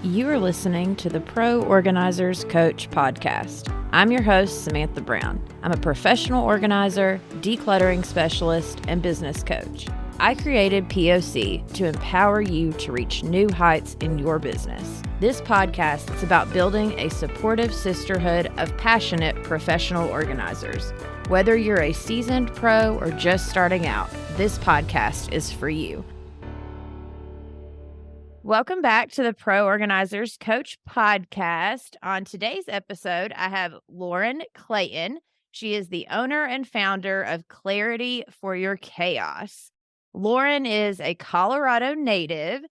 You are listening to the Pro Organizers Coach podcast. I'm your host, Samantha Brown. I'm a professional organizer, decluttering specialist, and business coach. I created POC to empower you to reach new heights in your business. This podcast is about building a supportive sisterhood of passionate professional organizers. Whether you're a seasoned pro or just starting out, this podcast is for you. Welcome back to the Pro Organizers Coach podcast. On today's episode, I have Lauren Klayton. She is the owner and founder of Clarity for Your Chaos. Lauren is a Colorado native.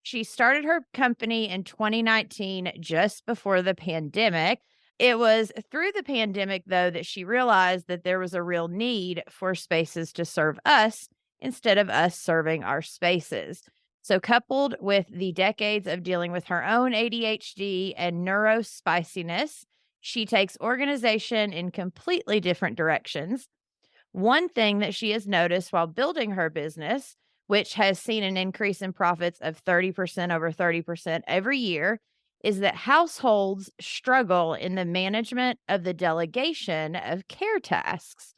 She started her company in 2019, just before the pandemic. It was through the pandemic, though, that she realized that there was a real need for spaces to serve us instead of us serving our spaces. So coupled with the decades of dealing with her own ADHD and neurospiciness, she takes organization in completely different directions. One thing that she has noticed while building her business, which has seen an increase in profits of 30% over 30% every year, is that households struggle in the management of the delegation of care tasks,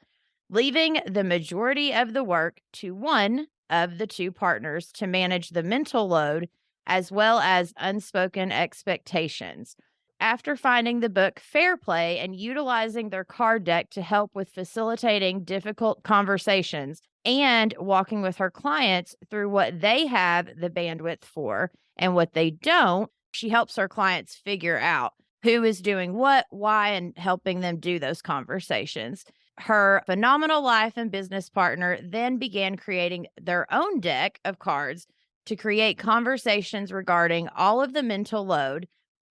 leaving the majority of the work to one of the two partners to manage the mental load as well as unspoken expectations. After finding the book Fair Play and utilizing their card deck to help with facilitating difficult conversations and walking with her clients through what they have the bandwidth for and what they don't, she helps her clients figure out who is doing what, why, and helping them do those conversations. Her phenomenal life and business partner then began creating their own deck of cards to create conversations regarding all of the mental load.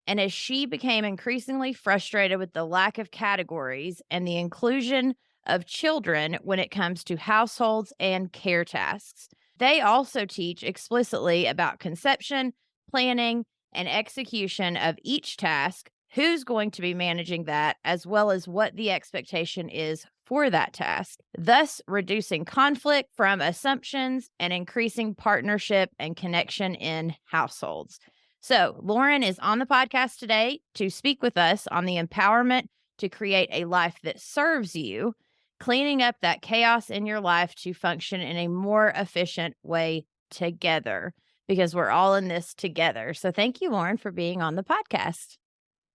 And as she became increasingly frustrated with the lack of categories and the inclusion of children when it comes to households and care tasks, they also teach explicitly about conception, planning, and execution of each task, who's going to be managing that, as well as what the expectation is for that task, thus reducing conflict from assumptions and increasing partnership and connection in households. So Lauren is on the podcast today to speak with us on the empowerment to create a life that serves you, cleaning up that chaos in your life to function in a more efficient way together, because we're all in this together. So thank you, Lauren, for being on the podcast.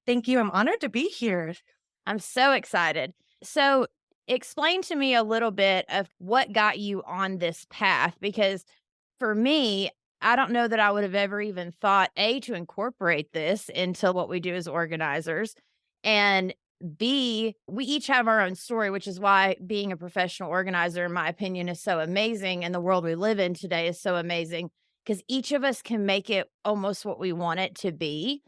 Thank you. I'm honored to be here. I'm so excited. So explain to me a little bit of what got you on this path, because for me, I don't know that I would have ever even thought, A, to incorporate this into what we do as organizers, and B, we each have our own story, which is why being a professional organizer, in my opinion, is so amazing. And the world we live in today is so amazing because each of us can make it almost what we want it to be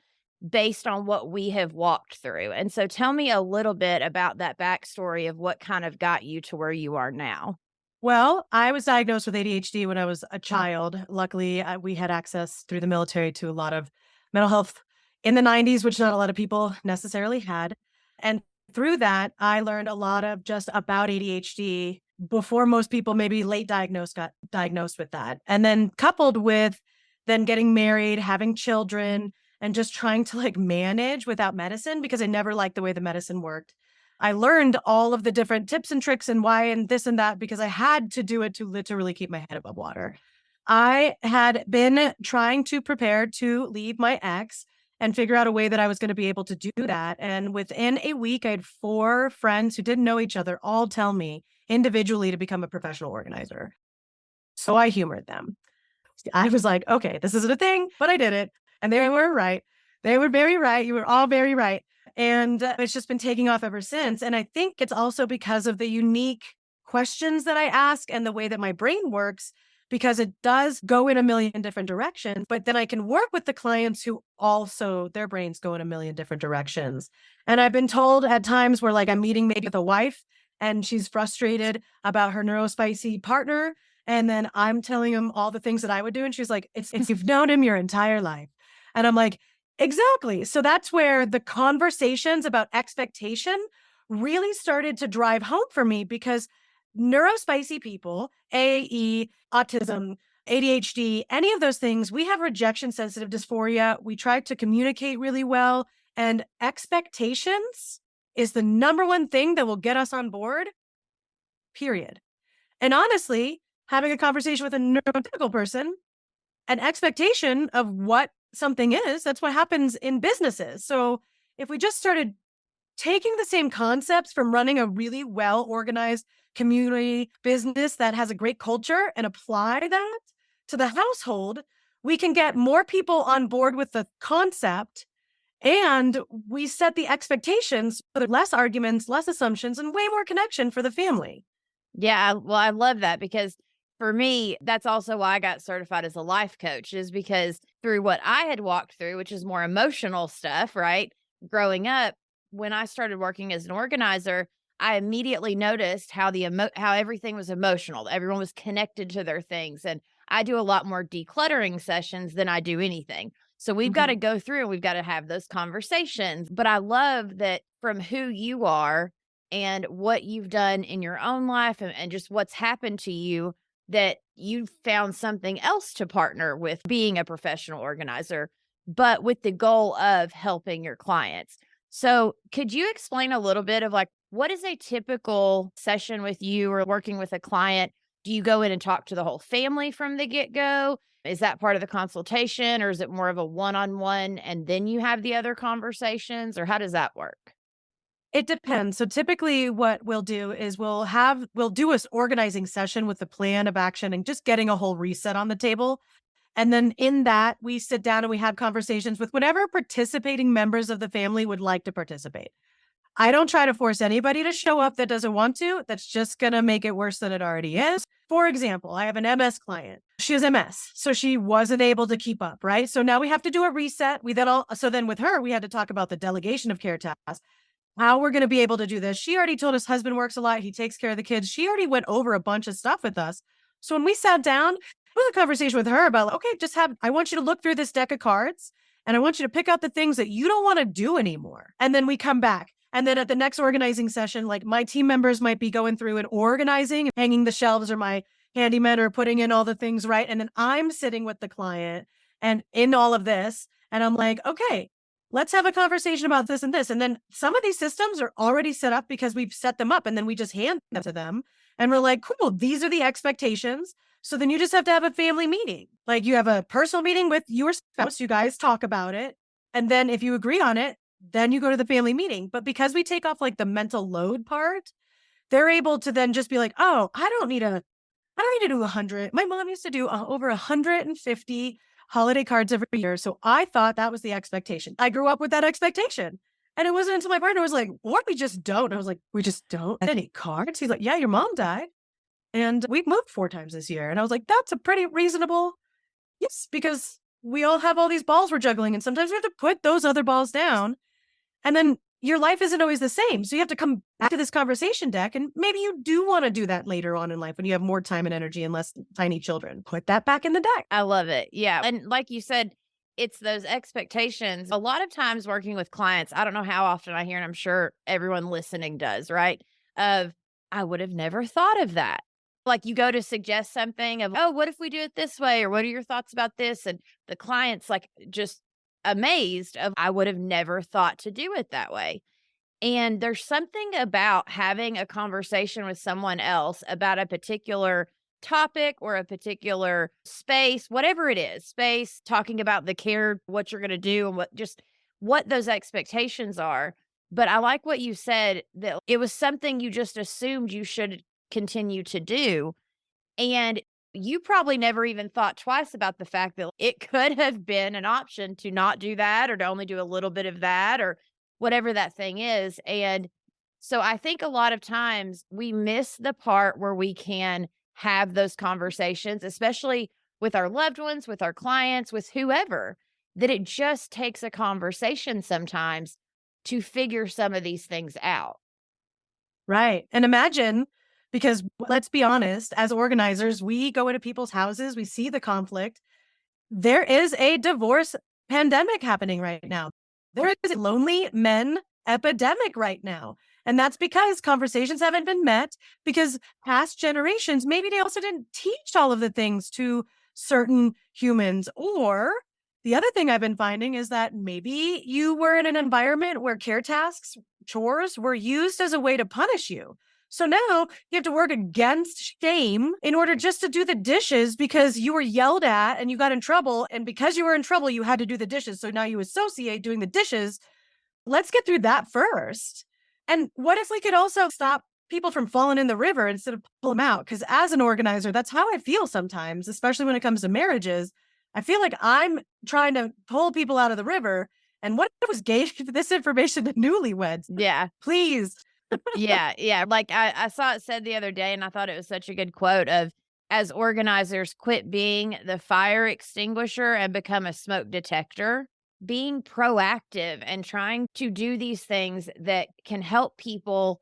based on what we have walked through. And so tell me a little bit about that backstory of what kind of got you to where you are now. Well, I was diagnosed with ADHD when I was a child. Luckily, we had access through the military to a lot of mental health in the 90s, which not a lot of people necessarily had. And through that, I learned a lot of just about ADHD before most people, maybe late diagnosed, got diagnosed with that. And then coupled with then getting married, having children, and just trying to manage without medicine because I never liked the way the medicine worked. I learned all of the different tips and tricks and why and this and that because I had to do it to literally keep my head above water. I had been trying to prepare to leave my ex and figure out a way that I was going to be able to do that. And within a week, I had 4 friends who didn't know each other all tell me individually to become a professional organizer. So I humored them. I was like, okay, this isn't a thing, but I did it. And they were right. They were very right. You were all very right. And it's just been taking off ever since. And I think it's also because of the unique questions that I ask and the way that my brain works, because it does go in a million different directions. But then I can work with the clients who also their brains go in a million different directions. And I've been told at times where I'm meeting maybe with a wife and she's frustrated about her neurospicy partner. And then I'm telling him all the things that I would do. And she's like, it's you've known him your entire life. And I'm like, exactly. So that's where the conversations about expectation really started to drive home for me because neurospicy people, AE, autism, ADHD, any of those things, we have rejection sensitive dysphoria. We try to communicate really well, and expectations is the number one thing that will get us on board, period. And honestly, having a conversation with a neurotypical person, an expectation of what something is, that's what happens in businesses. So if we just started taking the same concepts from running a really well organized community business that has a great culture and apply that to the household, we can get more people on board with the concept, and we set the expectations so there are less arguments, less assumptions, and way more connection for the family. Yeah, well, I love that because for me, that's also why I got certified as a life coach, is because through what I had walked through, which is more emotional stuff, right? Growing up, when I started working as an organizer, I immediately noticed how how everything was emotional. Everyone was connected to their things, and I do a lot more decluttering sessions than I do anything. So we've got to Mhm. go through and we've got to have those conversations. But I love that from who you are and what you've done in your own life and just what's happened to you, that you found something else to partner with being a professional organizer, but with the goal of helping your clients. So, could you explain a little bit of like what is a typical session with you or working with a client? Do you go in and talk to the whole family from the get go? Is that part of the consultation, or is it more of a one on one and then you have the other conversations, or how does that work? It depends. So typically what we'll do is we'll do a organizing session with the plan of action and just getting a whole reset on the table. And then in that, we sit down and we have conversations with whatever participating members of the family would like to participate. I don't try to force anybody to show up that doesn't want to. That's just going to make it worse than it already is. For example, I have an MS client. She has MS, so she wasn't able to keep up, right? So now we have to do a reset. So then with her, we had to talk about the delegation of care tasks, how we're going to be able to do this. She already told us husband works a lot. He takes care of the kids. She already went over a bunch of stuff with us. So when we sat down, it was a conversation with her about, like, okay, I want you to look through this deck of cards and I want you to pick out the things that you don't want to do anymore. And then we come back. And then at the next organizing session, like my team members might be going through and organizing, hanging the shelves, or my handymen are putting in all the things right. And then I'm sitting with the client and in all of this. And I'm like, okay, let's have a conversation about this and this. And then some of these systems are already set up because we've set them up and then we just hand them to them. And we're like, cool, these are the expectations. So then you just have to have a family meeting. Like you have a personal meeting with your spouse, you guys talk about it. And then if you agree on it, then you go to the family meeting. But because we take off like the mental load part, they're able to then just be like, oh, I don't need to do 100. My mom used to do over 150 holiday cards every year. So I thought that was the expectation. I grew up with that expectation. And it wasn't until my partner was like, or we just don't. I was like, we just don't get any cards. He's like, yeah, your mom died. And we moved 4 times this year. And I was like, that's a pretty reasonable yes, because we all have all these balls we're juggling. And sometimes we have to put those other balls down, and then your life isn't always the same. So you have to come back to this conversation deck. And maybe you do want to do that later on in life when you have more time and energy and less tiny children. Put that back in the deck. I love it. Yeah. And like you said, it's those expectations. A lot of times working with clients, I don't know how often I hear, and I'm sure everyone listening does, right? Of, I would have never thought of that. Like you go to suggest something of, oh, what if we do it this way? Or what are your thoughts about this? And the client's like just amazed of, I would have never thought to do it that way. And there's something about having a conversation with someone else about a particular topic or a particular space, whatever it is, space, talking about the care, what you're going to do, and what those expectations are. But I like what you said that it was something you just assumed you should continue to do. And you probably never even thought twice about the fact that it could have been an option to not do that or to only do a little bit of that or whatever that thing is. And so I think a lot of times we miss the part where we can have those conversations, especially with our loved ones, with our clients, with whoever, that it just takes a conversation sometimes to figure some of these things out. Right. And imagine, because let's be honest, as organizers, we go into people's houses, we see the conflict. There is a divorce pandemic happening right now. There is a lonely men epidemic right now. And that's because conversations haven't been met, because past generations, maybe they also didn't teach all of the things to certain humans. Or the other thing I've been finding is that maybe you were in an environment where care tasks, chores were used as a way to punish you. So now you have to work against shame in order just to do the dishes because you were yelled at and you got in trouble. And because you were in trouble, you had to do the dishes. So now you associate doing the dishes. Let's get through that first. And what if we could also stop people from falling in the river instead of pull them out? Because as an organizer, that's how I feel sometimes, especially when it comes to marriages. I feel like I'm trying to pull people out of the river. And what if I was gave this information to newlyweds? Yeah. Please. Yeah, yeah. Like I saw it said the other day, and I thought it was such a good quote of, as organizers, quit being the fire extinguisher and become a smoke detector. Being proactive and trying to do these things that can help people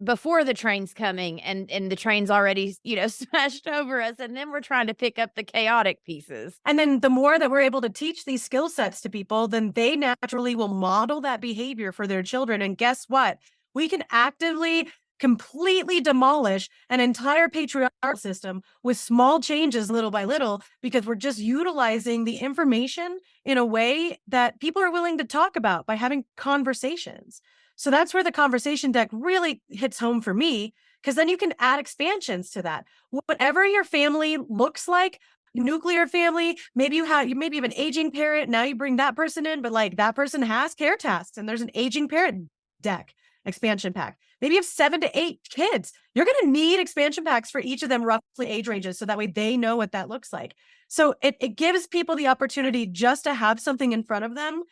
before the train's coming, and the train's already, smashed over us, and then we're trying to pick up the chaotic pieces. And then the more that we're able to teach these skill sets to people, then they naturally will model that behavior for their children. And guess what? We can actively, completely demolish an entire patriarchal system with small changes little by little because we're just utilizing the information in a way that people are willing to talk about by having conversations. So that's where the conversation deck really hits home for me, because then you can add expansions to that. Whatever your family looks like, nuclear family, maybe you have an aging parent, now you bring that person in, but like that person has care tasks and there's an aging parent deck expansion pack. Maybe you have 7 to 8 kids. You're going to need expansion packs for each of them roughly age ranges so that way they know what that looks like. So it gives people the opportunity just to have something in front of them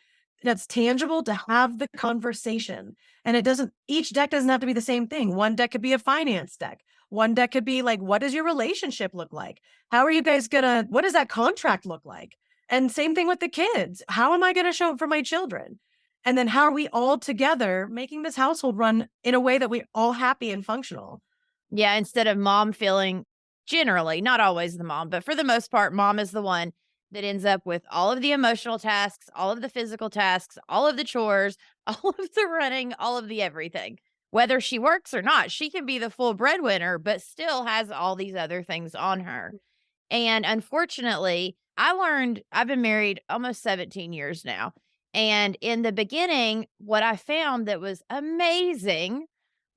that's tangible, to have the conversation. And each deck doesn't have to be the same thing. One deck could be a finance deck. One deck could be like, what does your relationship look like? How are you guys what does that contract look like? And same thing with the kids. How am I going to show up for my children? And then how are we all together making this household run in a way that we're all happy and functional? Yeah, instead of mom feeling, generally, not always the mom, but for the most part, mom is the one that ends up with all of the emotional tasks, all of the physical tasks, all of the chores, all of the running, all of the everything. Whether she works or not, she can be the full breadwinner, but still has all these other things on her. And unfortunately, I've been married almost 17 years now. And in the beginning, what I found that was amazing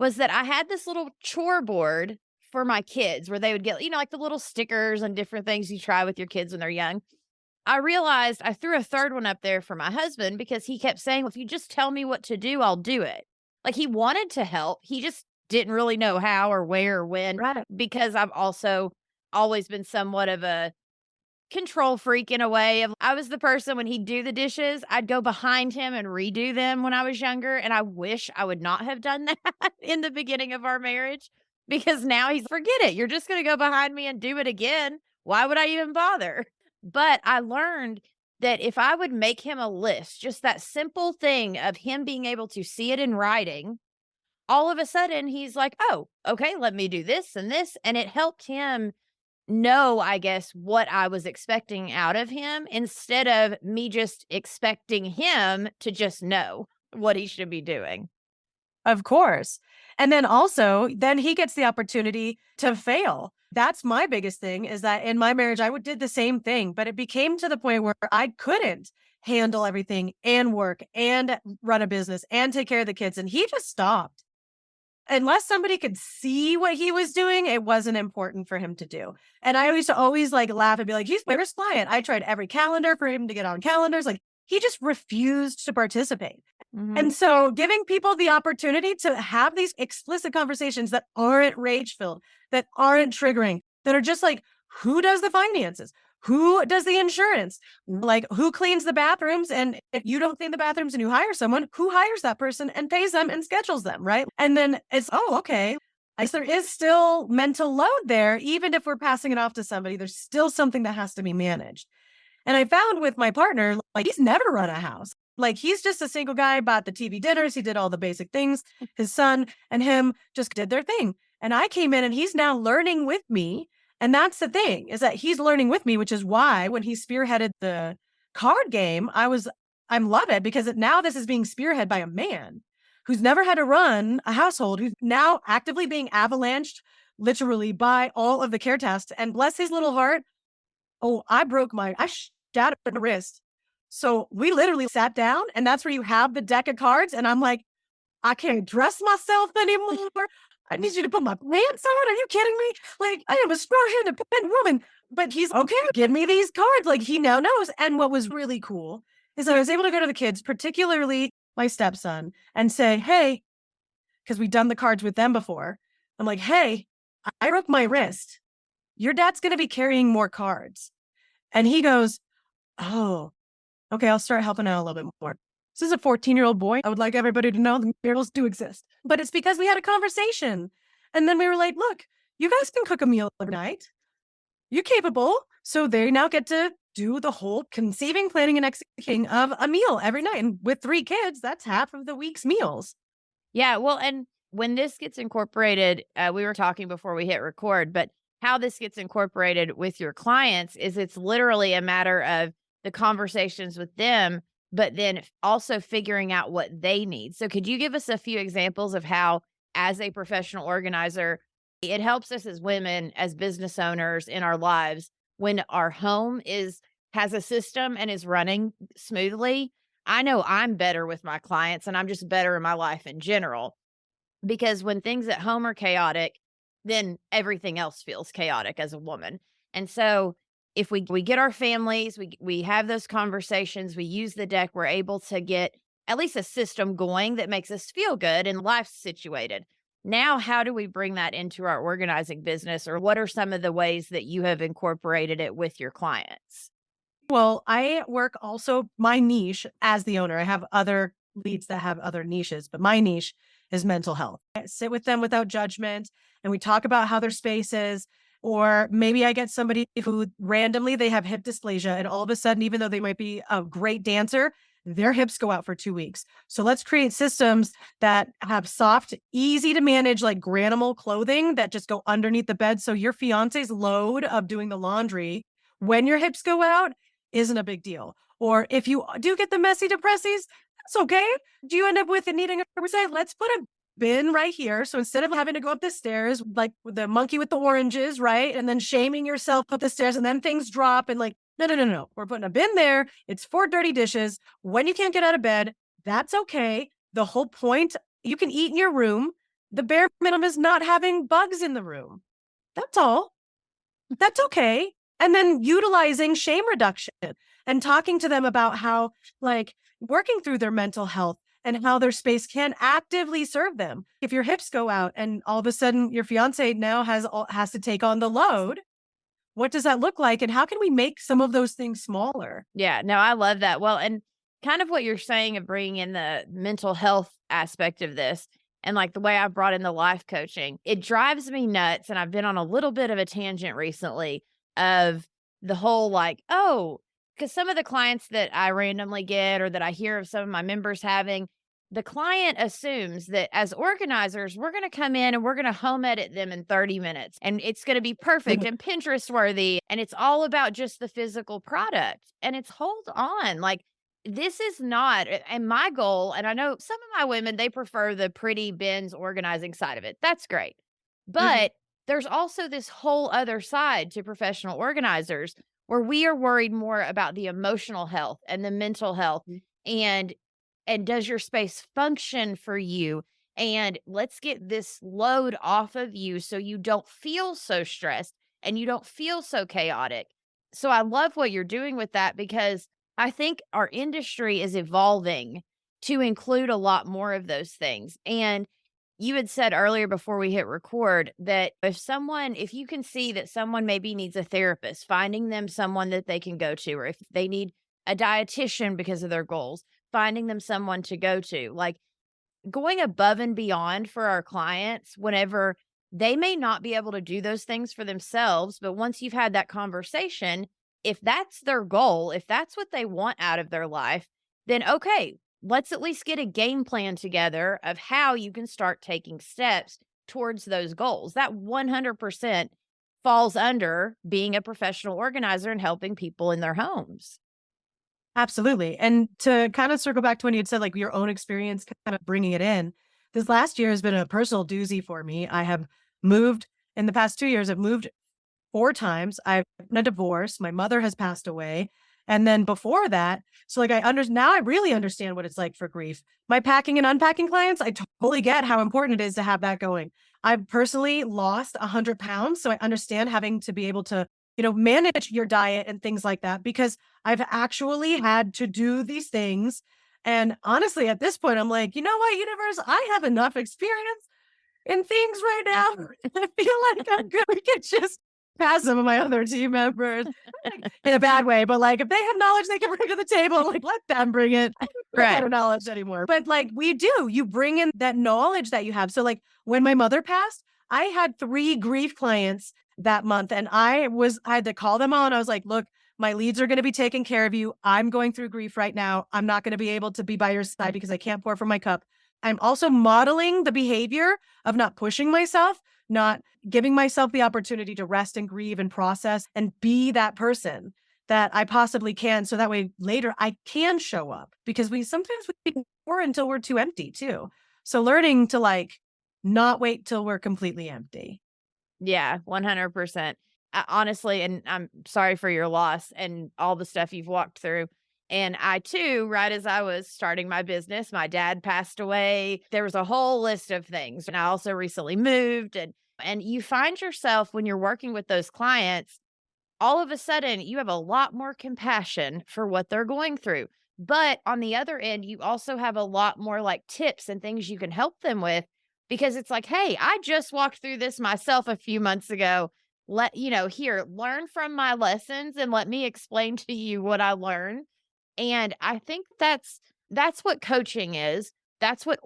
was that I had this little chore board for my kids where they would get, like the little stickers and different things you try with your kids when they're young. I realized I threw a third one up there for my husband because he kept saying, well, if you just tell me what to do, I'll do it. Like he wanted to help. He just didn't really know how or where or when, Right. because I've also always been somewhat of a control freak in a way. I was the person when he'd do the dishes, I'd go behind him and redo them when I was younger. And I wish I would not have done that in the beginning of our marriage, because now he's, forget it. You're just going to go behind me and do it again. Why would I even bother? But I learned that if I would make him a list, just that simple thing of him being able to see it in writing, all of a sudden he's like, oh, okay, let me do this and this. And it helped him know, I guess, what I was expecting out of him instead of me just expecting him to just know what he should be doing. Of course. And then also, then he gets the opportunity to fail. That's my biggest thing, is that in my marriage, did the same thing, but it became to the point where I couldn't handle everything and work and run a business and take care of the kids. And he just stopped. Unless somebody could see what he was doing, it wasn't important for him to do. And I used to always like laugh and be like, he's my first client. I tried every calendar for him to get on calendars. Like he just refused to participate. Mhm. And so giving people the opportunity to have these explicit conversations that aren't rage filled, that aren't triggering, that are just like, who does the finances? Who does the insurance? Like, who cleans the bathrooms? And if you don't clean the bathrooms and you hire someone, who hires that person and pays them and schedules them, right? And then it's, oh, okay. I guess there is still mental load there. Even if we're passing it off to somebody, there's still something that has to be managed. And I found with my partner, like, he's never run a house. Like, he's just a single guy, bought the TV dinners. He did all the basic things. His son and him just did their thing. And I came in and he's now learning with me. And that's the thing, is that he's learning with me, which is why when he spearheaded the card game, I love it, because now this is being spearheaded by a man who's never had to run a household, who's now actively being avalanched literally by all of the care tasks. And bless his little heart, Oh, I shattered the wrist. So we literally sat down, and that's where you have the deck of cards. And I'm like, I can't dress myself anymore. I need you to put my pants on. Are you kidding me? Like, I am a strong independent woman. But he's okay, give me these cards. Like, he now knows. And what was really cool is I was able to go to the kids, particularly my stepson, and say, hey, because we'd done the cards with them before. I'm like, hey, I broke my wrist. Your dad's going to be carrying more cards. And he goes, oh, okay, I'll start helping out a little bit more. This is a 14-year-old boy. I would like everybody to know the miracles do exist. But it's because we had a conversation. And then we were like, look, you guys can cook a meal every night. You're capable. So they now get to do the whole conceiving, planning, and executing of a meal every night. And with 3 kids, that's half of the week's meals. Yeah, well, and when this gets incorporated, we were talking before we hit record, but how this gets incorporated with your clients is it's literally a matter of the conversations with them, but then also figuring out what they need. So, could you give us a few examples of how, as a professional organizer, it helps us as women, as business owners in our lives, when our home has a system and is running smoothly? I know I'm better with my clients and I'm just better in my life in general because when things at home are chaotic, then everything else feels chaotic as a woman. And so if we get our families, we have those conversations, we use the deck, we're able to get at least a system going that makes us feel good and life situated. Now, how do we bring that into our organizing business, or what are some of the ways that you have incorporated it with your clients? Well, I work also my niche as the owner. I have other leads that have other niches, but my niche is mental health. I sit with them without judgment and we talk about how their space is. Or maybe I get somebody who randomly they have hip dysplasia and all of a sudden, even though they might be a great dancer, their hips go out for 2 weeks. So let's create systems that have soft, easy to manage, like Granimal clothing that just go underneath the bed. So your fiance's load of doing the laundry when your hips go out isn't a big deal. Or if you do get the messy depressies, that's okay. Do you end up with it needing a say, let's put a bin right here. So instead of having to go up the stairs, like the monkey with the oranges, right? And then shaming yourself up the stairs and then things drop and like, no, no, no, no. We're putting a bin there. It's for dirty dishes. When you can't get out of bed, that's okay. The whole point, you can eat in your room. The bare minimum is not having bugs in the room. That's all. That's okay. And then utilizing shame reduction and talking to them about how, like, working through their mental health and how their space can actively serve them. If your hips go out and all of a sudden your fiance now has to take on the load, what does that look like? And how can we make some of those things smaller? Yeah, no, I love that. Well, and kind of what you're saying of bringing in the mental health aspect of this and like the way I brought in the life coaching, it drives me nuts. And I've been on a little bit of a tangent recently of the whole like, oh, because some of the clients that I randomly get or that I hear of some of my members having, the client assumes that as organizers, we're going to come in and we're going to home edit them in 30 minutes and it's going to be perfect and Pinterest worthy. And it's all about just the physical product. And it's hold on. Like, this is not, and my goal, and I know some of my women, they prefer the pretty bins organizing side of it. That's great. Mhm. But there's also this whole other side to professional organizers where we are worried more about the emotional health and the mental health and does your space function for you? And let's get this load off of you so you don't feel so stressed and you don't feel so chaotic. So I love what you're doing with that because I think our industry is evolving to include a lot more of those things. And you had said earlier before we hit record that if you can see that someone maybe needs a therapist, finding them someone that they can go to, or if they need a dietitian because of their goals, finding them someone to go to, like going above and beyond for our clients whenever they may not be able to do those things for themselves. But once you've had that conversation, if that's their goal, if that's what they want out of their life, then okay, let's at least get a game plan together of how you can start taking steps towards those goals. That 100% falls under being a professional organizer and helping people in their homes. Absolutely. And to kind of circle back to when you had said like your own experience, kind of bringing it in, this last year has been a personal doozy for me. I have moved in the past 2 years, I've moved 4 times. I've been a divorce. My mother has passed away. And then before that, so like now I really understand what it's like for grief. My packing and unpacking clients, I totally get how important it is to have that going. I've personally lost 100 pounds. So I understand having to be able to, manage your diet and things like that because I've actually had to do these things. And honestly, at this point, I'm like, you know what, universe, I have enough experience in things right now. I feel like I'm good. We can just pass some of my other team members in a bad way, but like if they have knowledge they can bring to the table, like let them bring it. I don't Right. have knowledge anymore. But like you bring in that knowledge that you have. So like when my mother passed, I had 3 grief clients that month and I had to call them all and I was like, look, my leads are going to be taking care of you. I'm going through grief right now. I'm not going to be able to be by your side because I can't pour from my cup. I'm also modeling the behavior of not pushing myself, not giving myself the opportunity to rest and grieve and process and be that person that I possibly can. So that way later I can show up because we sometimes we pour until we're too empty too. So learning to like not wait till we're completely empty. Yeah, 100%. Honestly, and I'm sorry for your loss and all the stuff you've walked through. And I too, right as I was starting my business, my dad passed away. There was a whole list of things. And I also recently moved and you find yourself when you're working with those clients, all of a sudden you have a lot more compassion for what they're going through. But on the other end, you also have a lot more like tips and things you can help them with because it's like, hey, I just walked through this myself a few months ago. Here, learn from my lessons and let me explain to you what I learned. And I think that's what coaching is. That's what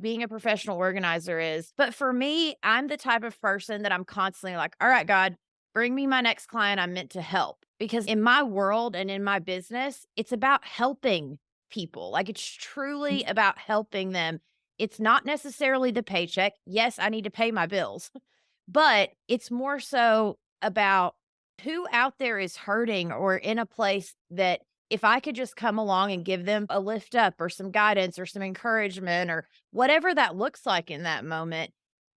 being a professional organizer is. But for me, I'm the type of person that I'm constantly like, all right, God, bring me my next client I'm meant to help. Because in my world and in my business, it's about helping people. Like it's truly about helping them. It's not necessarily the paycheck. Yes, I need to pay my bills, but it's more so about who out there is hurting or in a place that if I could just come along and give them a lift up or some guidance or some encouragement or whatever that looks like in that moment.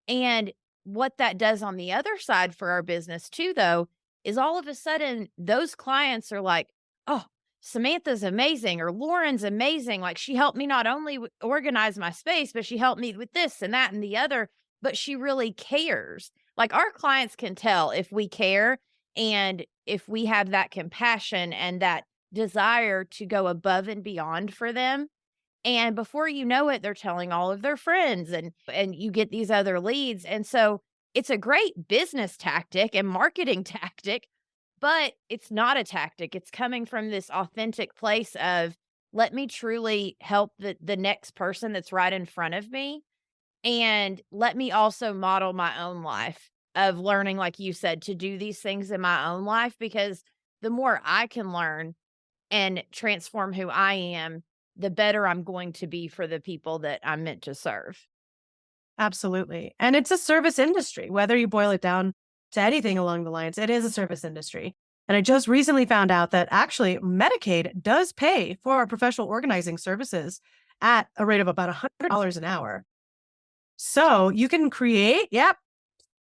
And what that does on the other side for our business too, though, is all of a sudden those clients are like, oh, Samantha's amazing or Lauren's amazing. Like she helped me not only organize my space, but she helped me with this and that and the other, but she really cares. Like our clients can tell if we care and if we have that compassion and that desire to go above and beyond for them. And before you know it, they're telling all of their friends and you get these other leads. And so it's a great business tactic and marketing tactic, but it's not a tactic. It's coming from this authentic place of let me truly help the next person that's right in front of me. And let me also model my own life of learning, like you said, to do these things in my own life because the more I can learn and transform who I am, the better I'm going to be for the people that I'm meant to serve. Absolutely. And it's a service industry, whether you boil it down to anything along the lines, it is a service industry. And I just recently found out that actually Medicaid does pay for our professional organizing services at a rate of about $100 an hour. So you can create, yep,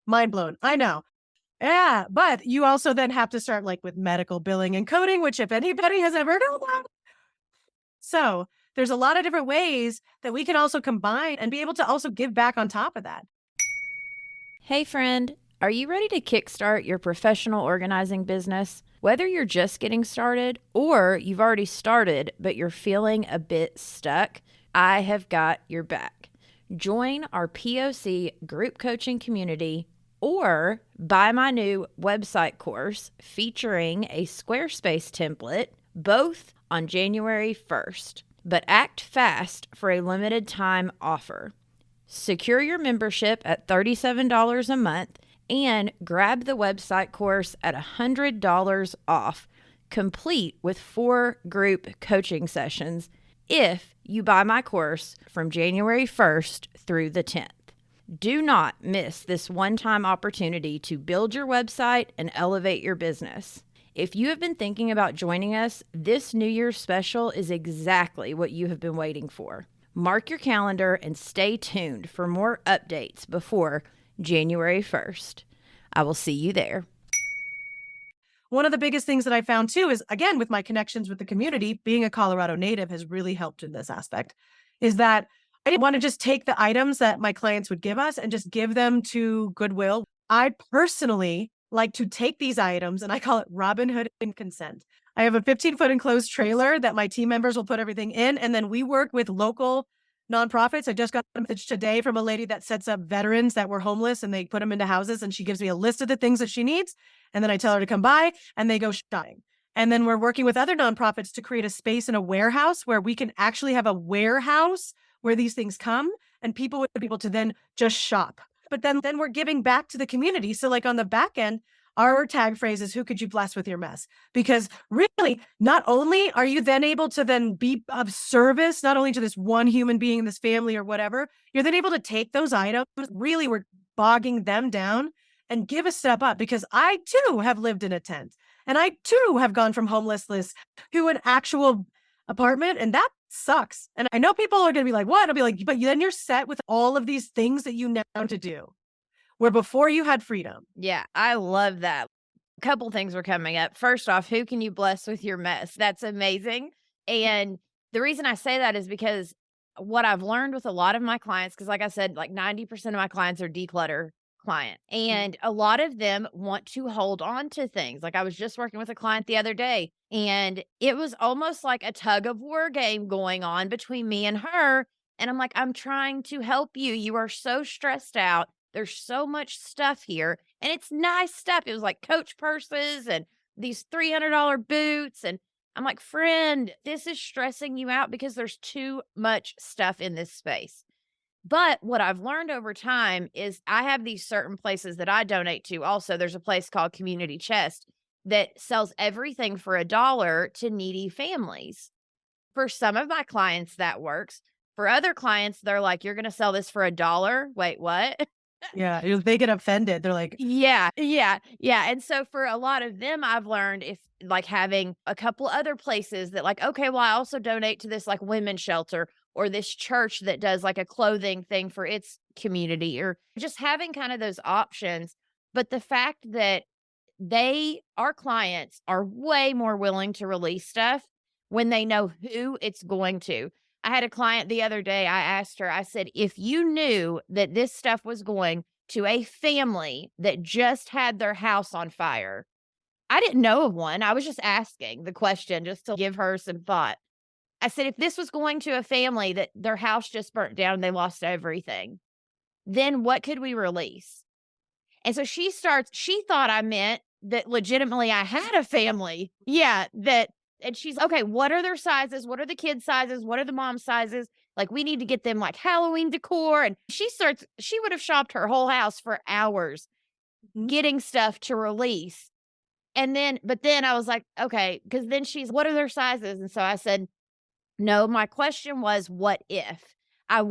mind blown. I know. Yeah. But you also then have to start like with medical billing and coding, which if anybody has ever done that. So there's a lot of different ways that we can also combine and be able to also give back on top of that. Hey, friend, are you ready to kickstart your professional organizing business? Whether you're just getting started or you've already started, but you're feeling a bit stuck, I have got your back. Join our POC group coaching community or buy my new website course featuring a Squarespace template, both on January 1st. But act fast for a limited time offer. Secure your membership at $37 a month and grab the website course at $100 off, complete with 4 group coaching sessions if you buy my course from January 1st through the 10th. Do not miss this one-time opportunity to build your website and elevate your business. If you have been thinking about joining us, this New Year's special is exactly what you have been waiting for. Mark your calendar and stay tuned for more updates before January 1st. I will see you there. one of the biggest things that I found too is, again, with my connections with the community, being a Colorado native has really helped in this aspect, is that I didn't want to just take the items that my clients would give us and just give them to Goodwill. I personally like to take these items and I call it Robin Hood and consent. I have a 15-foot enclosed trailer that my team members will put everything in. And then we work with local nonprofits. I just got a message today from a lady that sets up veterans that were homeless and they put them into houses, and she gives me a list of the things that she needs. And then I tell her to come by and they go shopping. And then we're working with other nonprofits to create a space in a warehouse where we can actually have a warehouse where these things come and people would be able to then just shop. But then we're giving back to the community. So like on the back end, our tag phrase is, who could you bless with your mess? Because really, not only are you then able to then be of service, not only to this one human being in this family or whatever, you're then able to take those items, really we're bogging them down and give a step up, because I too have lived in a tent and I too have gone from homelessness to an actual apartment, and that sucks. And I know people are going to be like, what? I'll be like, but then you're set with all of these things that you now to do, where before you had freedom. Yeah, I love that. A couple things were coming up. First off, who can you bless with your mess? That's amazing. And the reason I say that is because what I've learned with a lot of my clients, because like I said, like 90% of my clients are declutter client, and a lot of them want to hold on to things. Like I was just working with a client the other day, and it was almost like a tug of war game going on between me and her. And I'm like, I'm trying to help you. You are so stressed out. There's so much stuff here, and it's nice stuff. It was like Coach purses and these $300 boots, and I'm like, "Friend, this is stressing you out because there's too much stuff in this space." But what I've learned over time is I have these certain places that I donate to also. There's a place called Community Chest that sells everything for $1 to needy families. For some of my clients, that works. For other clients, they're like, "You're gonna sell this for $1? Wait, what?" Yeah, they get offended. They're like, Yeah, yeah, yeah, and so for a lot of them, I've learned if like having a couple other places that like, okay, well, I also donate to this like women's shelter or this church that does like a clothing thing for its community, or just having kind of those options. But the fact that our clients are way more willing to release stuff when they know who it's going to. I had a client the other day, I asked her, I said, if you knew that this stuff was going to a family that just had their house on fire. I didn't know of one. I was just asking the question just to give her some thought. I said, if this was going to a family that their house just burnt down and they lost everything, then what could we release? And so she thought I meant that legitimately I had a family. Yeah, and she's okay, what are their sizes? What are the kids' sizes? What are the mom sizes? Like, we need to get them like Halloween decor. And she would have shopped her whole house for hours "Mhm, getting stuff to release. But then I was like, okay, because then what are their sizes? And so I said, no, my question was, what if? I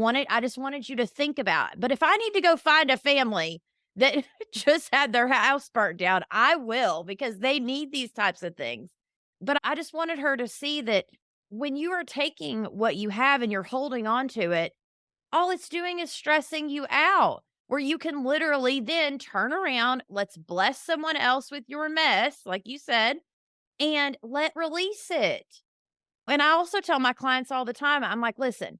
just wanted you to think about it. But if I need to go find a family that just had their house burnt down, I will, because they need these types of things. But I just wanted her to see that when you are taking what you have and you're holding on to it, all it's doing is stressing you out. Where you can literally then turn around, let's bless someone else with your mess, like you said, and release it. And I also tell my clients all the time, I'm like, listen,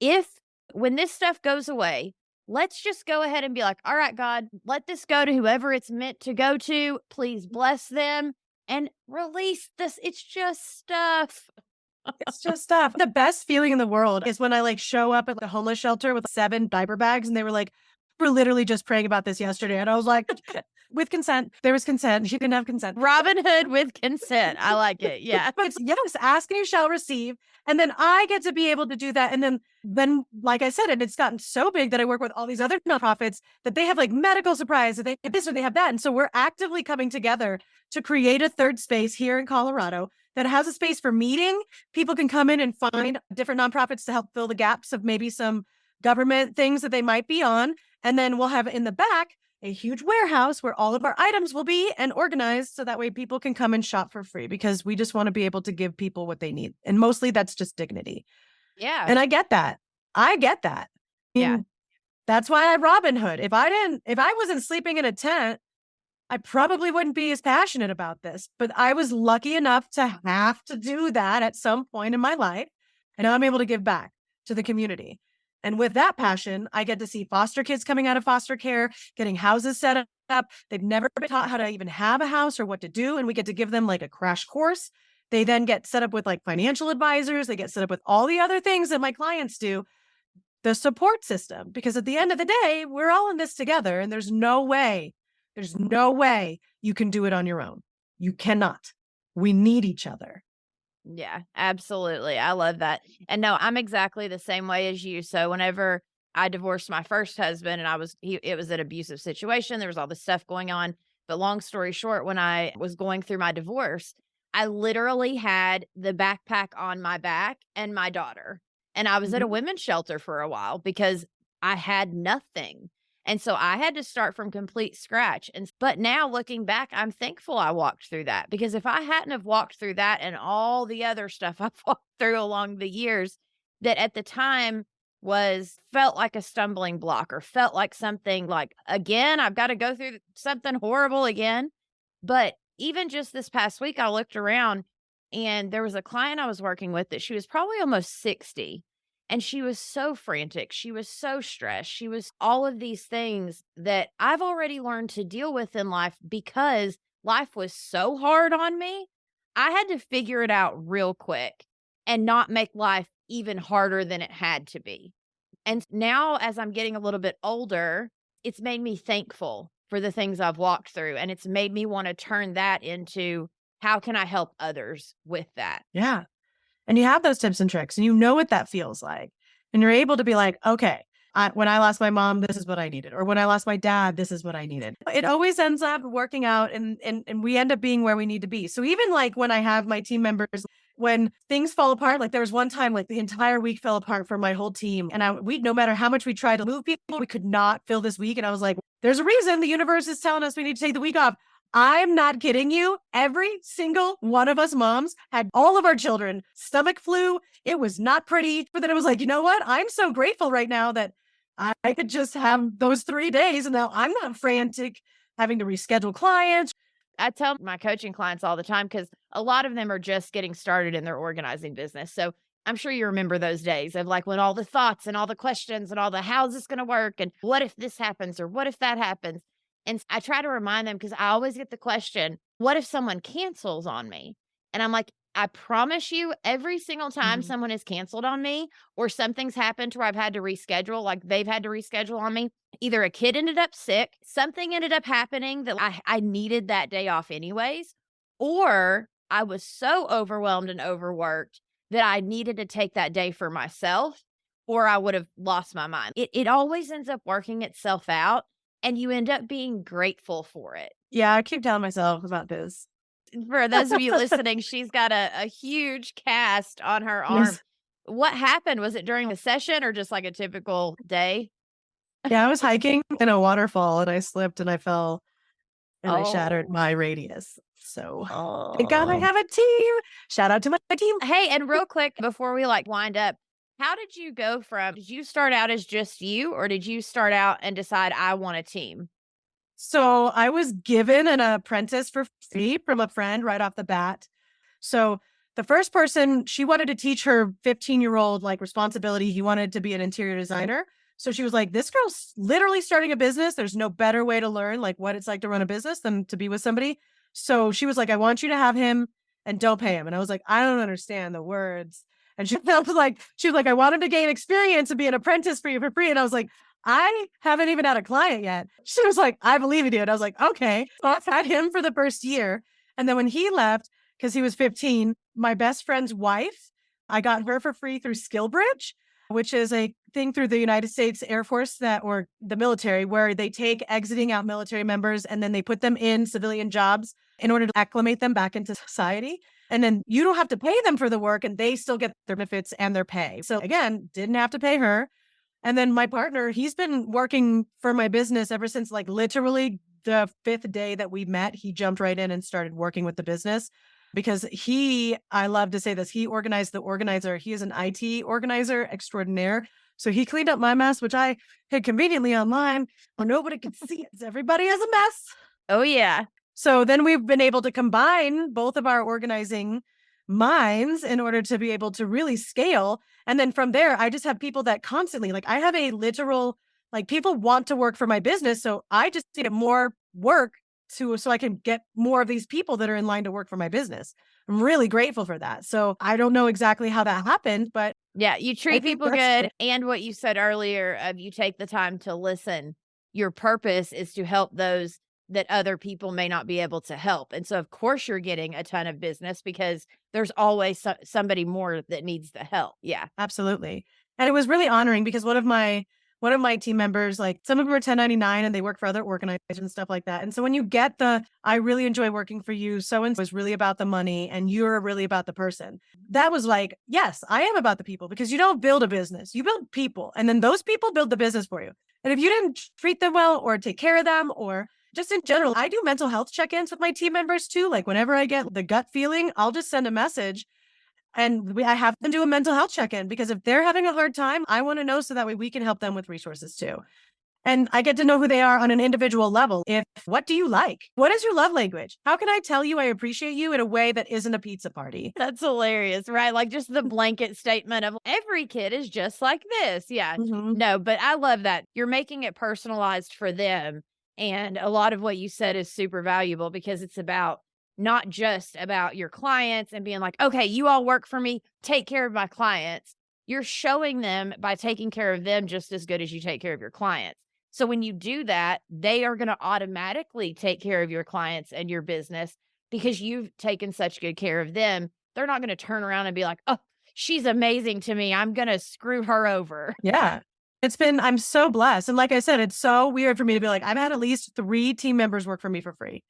if when this stuff goes away, let's just go ahead and be like, all right, God, let this go to whoever it's meant to go to. Please bless them and release this. It's just stuff. it's just stuff." The best feeling in the world is when I like show up at the homeless shelter with 7 diaper bags and they were like, "We're literally just praying about this yesterday." And I was like, with consent. There was consent. She didn't have consent. Robin Hood with consent. I like it. Yeah. But it's, yes, ask and you shall receive. And then I get to be able to do that. And then, like I said, and it's gotten so big that I work with all these other nonprofits that they have like medical supplies, that they have this or they have that. And so we're actively coming together to create a third space here in Colorado that has a space for meeting. People can come in and find different nonprofits to help fill the gaps of maybe some government things that they might be on. And then we'll have in the back a huge warehouse where all of our items will be and organized so that way people can come and shop for free, because we just want to be able to give people what they need. And mostly that's just dignity. Yeah. And I get that. I get that. I Yeah. mean, that's why I Robin Hood. If I wasn't sleeping in a tent, I probably wouldn't be as passionate about this, but I was lucky enough to have to do that at some point in my life. And now I'm able to give back to the community. And with that passion, I get to see foster kids coming out of foster care, getting houses set up. They've never been taught how to even have a house or what to do. And we get to give them like a crash course. They then get set up with like financial advisors. They get set up with all the other things that my clients do, the support system, because at the end of the day, we're all in this together and there's no way you can do it on your own. You cannot. We need each other. Yeah, absolutely. I love that. And no, I'm exactly the same way as you. So whenever I divorced my first husband and it was an abusive situation, there was all this stuff going on. But long story short, when I was going through my divorce, I literally had the backpack on my back and my daughter. And I was at a Mhm. women's shelter for a while because I had nothing. And so I had to start from complete scratch. But now looking back, I'm thankful I walked through that, because if I hadn't have walked through that and all the other stuff I've walked through along the years that at the time was felt like a stumbling block or felt like something like, again, I've got to go through something horrible again. But even just this past week, I looked around and there was a client I was working with that she was probably almost 60, and she was so frantic. She was so stressed. She was all of these things that I've already learned to deal with in life because life was so hard on me. I had to figure it out real quick and not make life even harder than it had to be. And now, as I'm getting a little bit older, it's made me thankful for the things I've walked through. And it's made me want to turn that into how can I help others with that? Yeah. And you have those tips and tricks and you know what that feels like. And you're able to be like, okay, when I lost my mom, this is what I needed. Or when I lost my dad, this is what I needed. It always ends up working out and we end up being where we need to be. So even like when I have my team members, when things fall apart, like there was one time like the entire week fell apart for my whole team. And we no matter how much we tried to move people, we could not fill this week. And I was like, there's a reason the universe is telling us we need to take the week off. I'm not kidding you. Every single one of us moms had all of our children stomach flu. It was not pretty. But then it was like, you know what? I'm so grateful right now that I could just have those 3 days. And now I'm not frantic having to reschedule clients. I tell my coaching clients all the time because a lot of them are just getting started in their organizing business. So I'm sure you remember those days of like when all the thoughts and all the questions and all the how's this going to work and what if this happens or what if that happens. And I try to remind them because I always get the question, what if someone cancels on me? And I'm like, I promise you, every single time Mhm. someone has canceled on me or something's happened to where I've had to reschedule, like they've had to reschedule on me, either a kid ended up sick, something ended up happening that I needed that day off anyways, or I was so overwhelmed and overworked that I needed to take that day for myself, or I would have lost my mind. It always ends up working itself out, and you end up being grateful for it. Yeah, I keep telling myself about this. For those of you listening, she's got a huge cast on her arm. Yes. What happened? Was it during the session or just like a typical day? Yeah, I was hiking in a waterfall and I slipped and I fell and I shattered Oh. my radius. So thank God I Oh. have a team. Shout out to my team. Hey, and real quick before we like wind up, how did you go from did you start out as just you or did you start out and decide I want a team? So I was given an apprentice for free from a friend right off the bat. So the first person, she wanted to teach her 15-year-old like responsibility. He wanted to be an interior designer. So she was like, this girl's literally starting a business. There's no better way to learn like what it's like to run a business than to be with somebody. So she was like, I want you to have him and don't pay him. And I was like, I don't understand the words. And she was like, I wanted to gain experience and be an apprentice for you for free. And I was like, I haven't even had a client yet. She was like, I believe in you. And I was like, okay. So I had him for the first year. And then when he left, because he was 15, my best friend's wife, I got her for free through SkillBridge, which is a thing through the United States Air Force or the military, where they take exiting out military members and then they put them in civilian jobs in order to acclimate them back into society. And then you don't have to pay them for the work and they still get their benefits and their pay. So again, didn't have to pay her. And then my partner, he's been working for my business ever since like literally the fifth day that we met. He jumped right in and started working with the business because I love to say this, he organized the organizer. He is an IT organizer extraordinaire. So he cleaned up my mess, which I hid conveniently online where nobody could see it. Everybody has a mess. Oh, yeah. So then we've been able to combine both of our organizing minds in order to be able to really scale. And then from there, I just have people that constantly, like, I have a literal, like, people want to work for my business. So I just need more work so I can get more of these people that are in line to work for my business. I'm really grateful for that. So I don't know exactly how that happened, but Yeah, you I treat think people that's good, it. and what you said earlier of you take the time to listen. Your purpose is to help those that other people may not be able to help, and so, of course, you're getting a ton of business because there's always somebody more that needs the help. Yeah. Absolutely. And it was really honoring because one of my team members, like, some of them are 1099 and they work for other organizations and stuff like that. And so when you get the, I really enjoy working for you, so and so is really about the money and you're really about the person. That was like, yes, I am about the people because you don't build a business, you build people. And then those people build the business for you. And if you didn't treat them well or take care of them or just in general, I do mental health check ins with my team members too. Like, whenever I get the gut feeling, I'll just send a message and I have them do a mental health check-in because if they're having a hard time, I wanna know so that way we can help them with resources too. And I get to know who they are on an individual level. If what do you like? What is your love language? How can I tell you I appreciate you in a way that isn't a pizza party? That's hilarious, right? Like, just the blanket statement of every kid is just like this. Yeah. Mhm. No, but I love that. You're making it personalized for them. And a lot of what you said is super valuable because it's about not just about your clients and being like, okay, you all work for me, take care of my clients. You're showing them by taking care of them just as good as you take care of your clients. So when you do that, they are going to automatically take care of your clients and your business because you've taken such good care of them. They're not gonna turn around and be like, "Oh, she's amazing to me. I'm gonna screw her over." Yeah. I'm so blessed. And like I said, it's so weird for me to be like, I've had at least 3 team members work for me for free,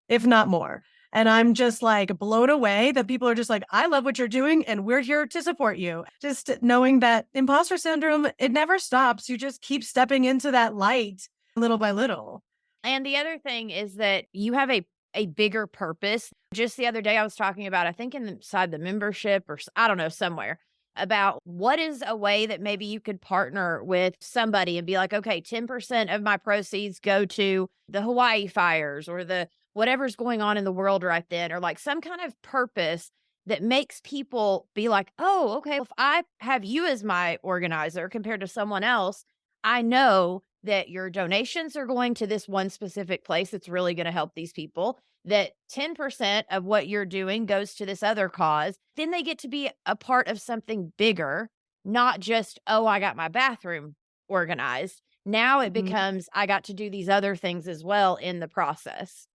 if not more. And I'm just like blown away that people are just like, I love what you're doing and we're here to support you. Just knowing that imposter syndrome, it never stops. You just keep stepping into that light little by little. And the other thing is that you have a bigger purpose. Just the other day, I was talking about, I think inside the membership or I don't know, somewhere about what is a way that maybe you could partner with somebody and be like, okay, 10% of my proceeds go to the Hawaii fires or the whatever's going on in the world right then, or like some kind of purpose that makes people be like, oh, okay, if I have you as my organizer compared to someone else, I know that your donations are going to this one specific place that's really going to help these people, that 10% of what you're doing goes to this other cause. Then they get to be a part of something bigger, not just, oh, I got my bathroom organized. Now it Mhm. becomes, I got to do these other things as well in the process.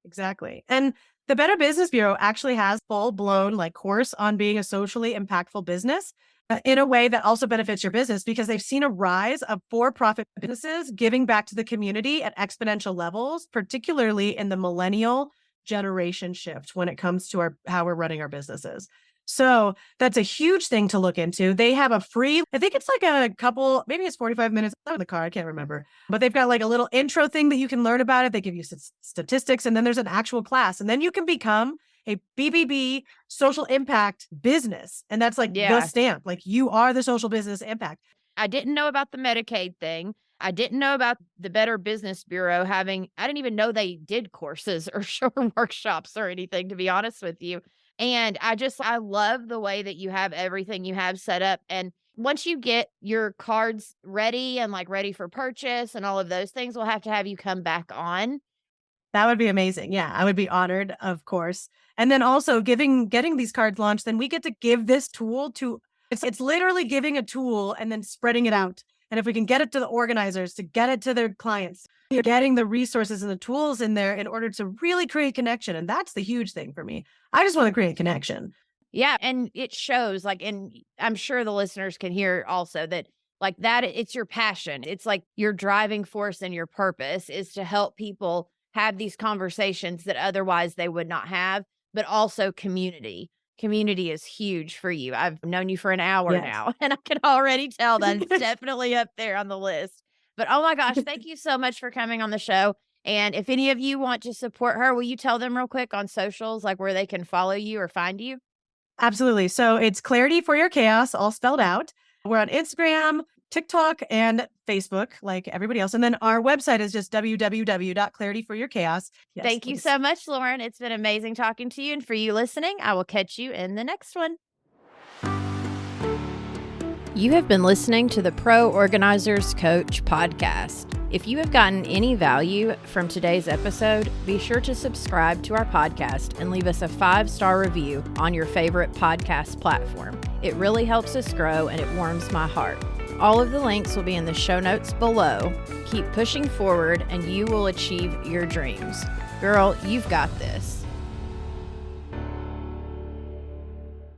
Exactly. And the Better Business Bureau actually has full blown like course on being a socially impactful business in a way that also benefits your business because they've seen a rise of for-profit businesses giving back to the community at exponential levels, particularly in the millennial generation shift when it comes to our how we're running our businesses. So that's a huge thing to look into. They have a free, I think it's like a couple, maybe it's 45 minutes in the car. I can't remember, but they've got like a little intro thing that you can learn about it. They give you statistics and then there's an actual class and then you can become a BBB social impact business. And that's like the Yeah. stamp, like you are the social business impact. I didn't know about the Medicaid thing. I didn't know about the Better Business Bureau having, I didn't even know they did courses or short workshops or anything, to be honest with you. And I love the way that you have everything you have set up. And once you get your cards ready and like ready for purchase and all of those things, we'll have to have you come back on. That would be amazing. Yeah, I would be honored, of course. And then also getting these cards launched, then we get to give this tool to it's literally giving a tool and then spreading it out. And if we can get it to the organizers, to get it to their clients, you're getting the resources and the tools in there in order to really create connection. And that's the huge thing for me. I just want to create connection. Yeah, and it shows like and I'm sure the listeners can hear also that like that it's your passion. It's like your driving force and your purpose is to help people have these conversations that otherwise they would not have, but also community. Community is huge for you. I've known you for an hour Yes. now and I can already tell that it's definitely up there on the list. But oh my gosh, thank you so much for coming on the show. And if any of you want to support her, will you tell them real quick on socials like where they can follow you or find you? Absolutely. So it's Clarity for Your Chaos, all spelled out. We're on Instagram, TikTok, and Facebook like everybody else. And then our website is just www.clarityforyourchaos. Yes, Thank you please. so much, Lauren. It's been amazing talking to you. And for you listening, I will catch you in the next one. You have been listening to the Pro Organizers Coach podcast. If you have gotten any value from today's episode, be sure to subscribe to our podcast and leave us a 5-star review on your favorite podcast platform. It really helps us grow and it warms my heart. All of the links will be in the show notes below. Keep pushing forward and you will achieve your dreams. Girl, you've got this.